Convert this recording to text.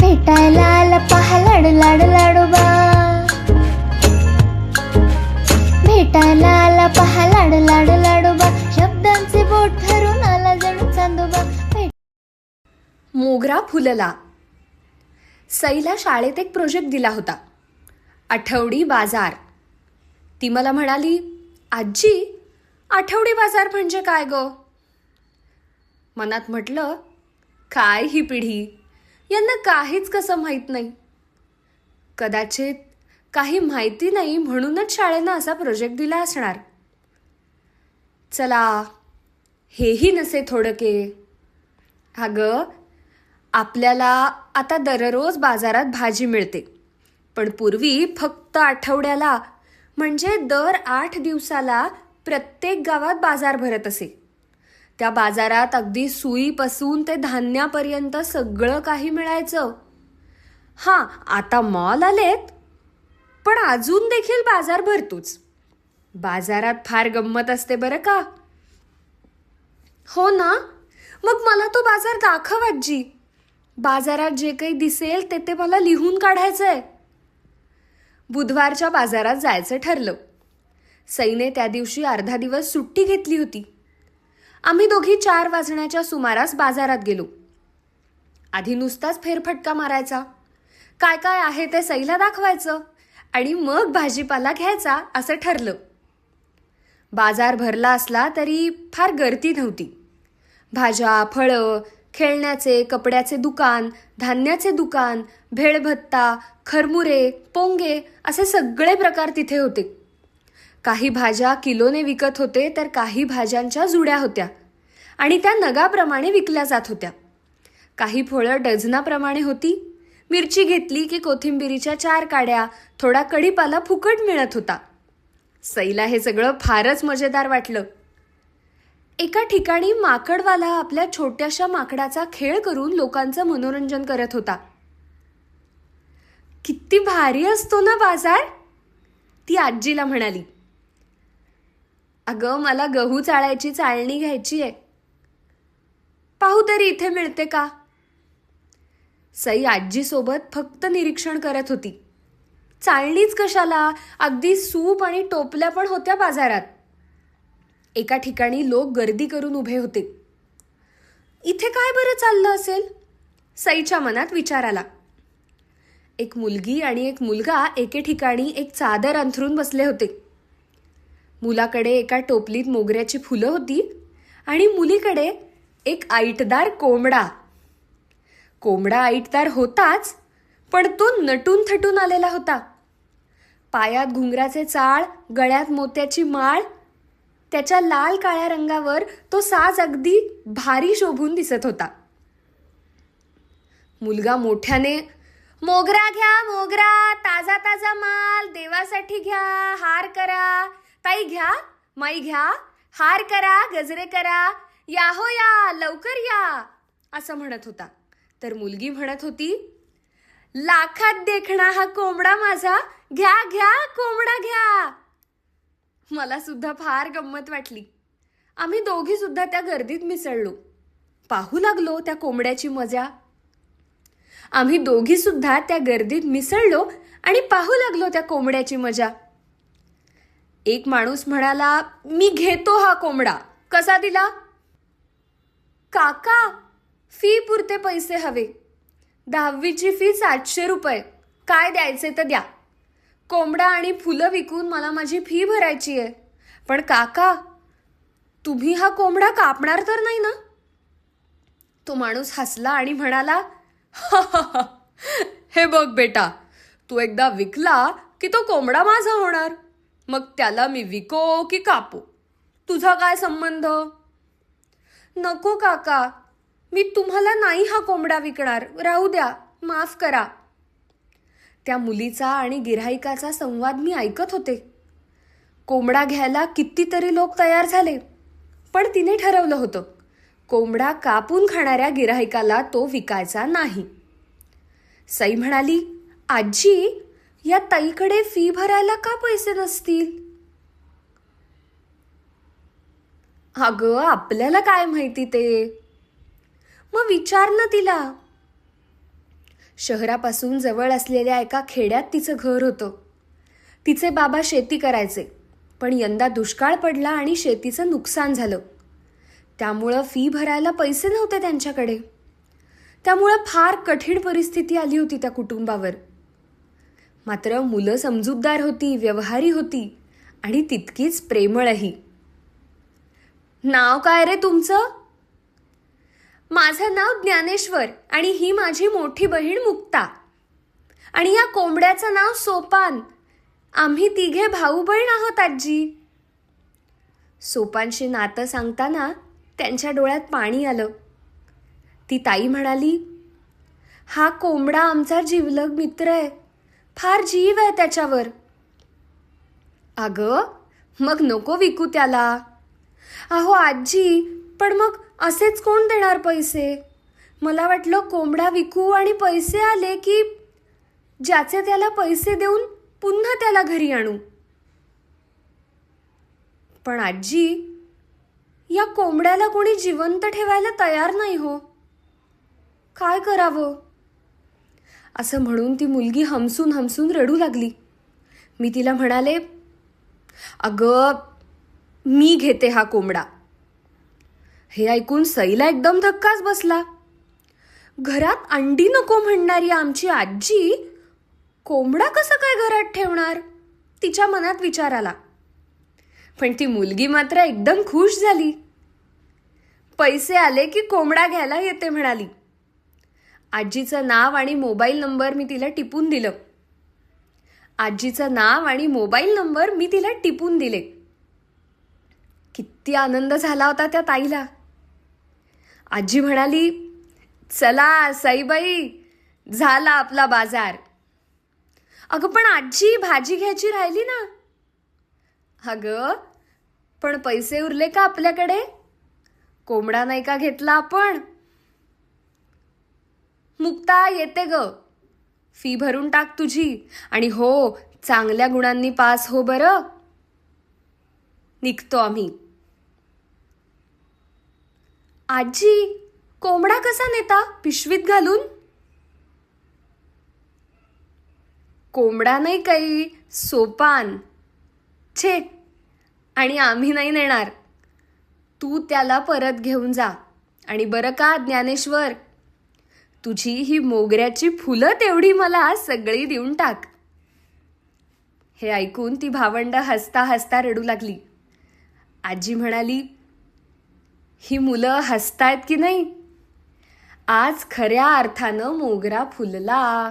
भेटायला आला पहा लाडू लाडू लाडोबा, भेटायला आला पहा लाडू लाडू लाडोबा, शब्दांचे बोट ठरून आला जणू चांदोबा. मोगरा फुलला. सईला शाळेत एक प्रोजेक्ट दिला होता, आठवडी बाजार. ती मला म्हणाली, आजी आठवडी बाजार म्हणजे काय गं? मनात म्हटलं, काय ही पिढी, यांना काहीच कसं माहीत नाही. कदाचित काही माहिती नाही म्हणूनच शाळेनं असा प्रोजेक्ट दिला असणार. चला, हेही नसे थोडके. अगं, आपल्याला आता दररोज बाजारात भाजी मिळते, पण पूर्वी फक्त आठवड्याला म्हणजे दर 8 दिवसाला प्रत्येक गावात बाजार भरत असे. त्या बाजारात अगदी सुईपासून ते धान्यापर्यंत सगळं काही मिळायचं. हां, आता मॉल आलेत, पण अजून देखील बाजार भरतोच. बाजारात फार गंमत असते बरं का. हो ना, मग मला तो बाजार दाखव आजी. बाजारात जे काही दिसेल ते मला लिहून काढायचंय. बुधवारच्या बाजारात जायचं ठरलं. सईने त्या दिवशी अर्धा दिवस सुट्टी घेतली होती. आम्ही दोघी 4 वाजण्याच्या सुमारास बाजारात गेलो. आधी नुसताच फेरफटका मारायचा, काय काय आहे ते सईला दाखवायचं आणि मग भाजीपाला घ्यायचा असं ठरलं. बाजार भरला असला तरी फार गर्दी नव्हती. भाज्या, फळं, खेळण्याचे, कपड्याचे दुकान, धान्याचे दुकान, भेळभत्ता, खरमुरे, पोंगे असे सगळे प्रकार तिथे होते. काही भाज्या किलोने विकत होते, तर काही भाज्यांच्या जुड्या होत्या आणि त्या नगाप्रमाणे विकल्या जात होत्या. काही फळं डझनाप्रमाणे होती. मिरची घेतली की कोथिंबिरीच्या 4 काड्या, थोडा कढीपाला फुकट मिळत होता. सईला हे सगळं फारच मजेदार वाटलं. एका ठिकाणी माकडवाला आपल्या छोट्याशा माकडाचा खेळ करून लोकांचं मनोरंजन करत होता. किती भारी असतो ना बाजार, ती आजीला म्हणाली. अगं, मला गहू चाळायची चाळणी घ्यायची आहे. पाहू तरी इथे मिळते का? सई आजीसोबत फक्त निरीक्षण करत होती. चाळणीच कशाला, अगदी सूप आणि टोपल्या पण होत्या बाजारात. एका ठिकाणी लोक गर्दी करून उभे होते. इथे काय बरं चाललं असेल? सईच्या मनात विचार आला. एक मुलगी आणि एक मुलगा एके ठिकाणी एक चादर अंथरून बसले होते. मुलाकडे एका टोपलीत मोगऱ्याची फुलं होती आणि मुलीकडे एक ऐटदार कोंबडा. कोंबडा ऐटदार होताच, पण तो नटून थटून आलेला होता. पायात घुंगराचे चाळ, गळ्यात मोत्याची माळ. त्याच्या लाल काळ्या रंगावर तो साज अगदी भारी शोभून दिसत होता. मुलगा मोठ्याने, मोगरा घ्या मोगरा, ताजा ताजा माल, देवासाठी घ्या, हार करा, ताई घ्या, माई घ्या, हार करा, गजरे करा, या हो या, लवकर या, असं म्हणत होता. तर मुलगी म्हणत होती, लाखात देखणा हा कोंबडा माझा, घ्या घ्या कोंबडा घ्या. मला सुद्धा फार गंमत वाटली. आम्ही दोघी सुद्धा त्या गर्दीत मिसळलो, पाहू लागलो त्या कोंबड्याची मजा. आम्ही दोघी सुद्धा त्या गर्दीत मिसळलो आणि पाहू लागलो त्या कोंबड्याची मजा. एक माणूस म्हणाला, मी घेतो हा कोंबडा. कसा दिला? काका, फी पुरते पैसे हवे. 10वीची फी 700 रुपये. काय द्यायचे तर द्या. कोंबडा आणि फुलं विकून मला माझी फी भरायची आहे. पण काका, तुम्ही हा कोंबडा कापणार तर नाही ना? तो माणूस हसला आणि म्हणाला, हे बघ बेटा, तू एकदा विकला की तो कोंबडा माझा होणार. मग त्याला मी विको की कापू, तुझा काय संबंध? नको काका, मी तुम्हाला नाही हा कोंबडा विकणार. राहू द्या, माफ करा. त्या मुलीचा आणि गिऱ्हाईकाचा संवाद मी ऐकत होते. कोंबडा घ्यायला कितीतरी लोक तयार झाले, पण तिने ठरवलं होतं, कोंबडा कापून खाणाऱ्या गिऱ्हाईकाला तो विकायचा नाही. सई म्हणाली, आजी, या ताईकडे फी भरायला का पैसे नसतील? अगं, आपल्याला काय माहिती ते. मग विचार ना तिला. शहरापासून जवळ असलेल्या एका खेड्यात तिचं घर होतं. तिचे बाबा शेती करायचे, पण यंदा दुष्काळ पडला आणि शेतीचं नुकसान झालं. त्यामुळं फी भरायला पैसे नव्हते त्यांच्याकडे. त्यामुळं फार कठीण परिस्थिती आली होती त्या कुटुंबावर. मात्र मुलं समजूतदार होती, व्यवहारी होती आणि तितकीच प्रेमळही. नाव काय रे तुमचं? माझं नाव ज्ञानेश्वर आणि ही माझी मोठी बहीण मुक्ता. आणि या कोंबड्याचं नाव सोपान. आम्ही तिघे भाऊ बहीण आहोत आजी. सोपानशी नातं सांगताना त्यांच्या डोळ्यात पाणी आलं. ती ताई म्हणाली, हा कोंबडा आमचा जिवलग मित्र आहे. फार जीव आहे त्याच्यावर. अगं, मग नको विकू त्याला. अहो आजी, पण मग असेच कोण देणार पैसे? मला वाटलं कोंबडा विकू आणि पैसे आले की ज्याचे त्याला पैसे देऊन पुन्हा त्याला घरी आणू. पण आजी, या कोंबड्याला कोणी जिवंत ठेवायला तयार नाही हो. काय करावं? असं म्हणून ती मुलगी हमसून हमसून रडू लागली. मी तिला म्हणाले, अगं, मी घेते हा कोंबडा. हे ऐकून सईला एकदम धक्काच बसला. घरात अंडी नको म्हणणारी आमची आजी कोंबडा कसं काय घरात ठेवणार? तिच्या मनात विचार आला. पण ती मुलगी मात्र एकदम खुश झाली. पैसे आले की कोंबडा घ्यायला येते म्हणाली. आजीचं नाव आणि मोबाईल नंबर मी तिला टिपून दिलं. किती आनंद झाला होता त्या ताईला. आजी म्हणाली, चला सईबाई, झाला आपला बाजार. अगं पण आजी, भाजी घ्यायची राहिली ना. अगं, पण पैसे उरले का आपल्याकडे? कोंबडा नाही का घेतला आपण? मुक्ता, येते ग. फी भरून टाक तुझी. आणि हो, चांगल्या गुणांनी पास हो बरं. निघतो आम्ही. आजी, कोंबडा कसा नेता? पिशवीत घालून? कोंबडा नाही काही, सोपान. छे, आणि आम्ही नाही नेणार. तू त्याला परत घेऊन जा. आणि बरं का ज्ञानेश्वर, तुझी ही मोगऱ्याची फुलं तेवढी मला सगळी देऊन टाक. हे ऐकून ती भावंड हसता हसता रडू लागली. आजी म्हणाली, ही मुलं हसतायत की नाही? आज खऱ्या अर्थानं मोगरा फुलला.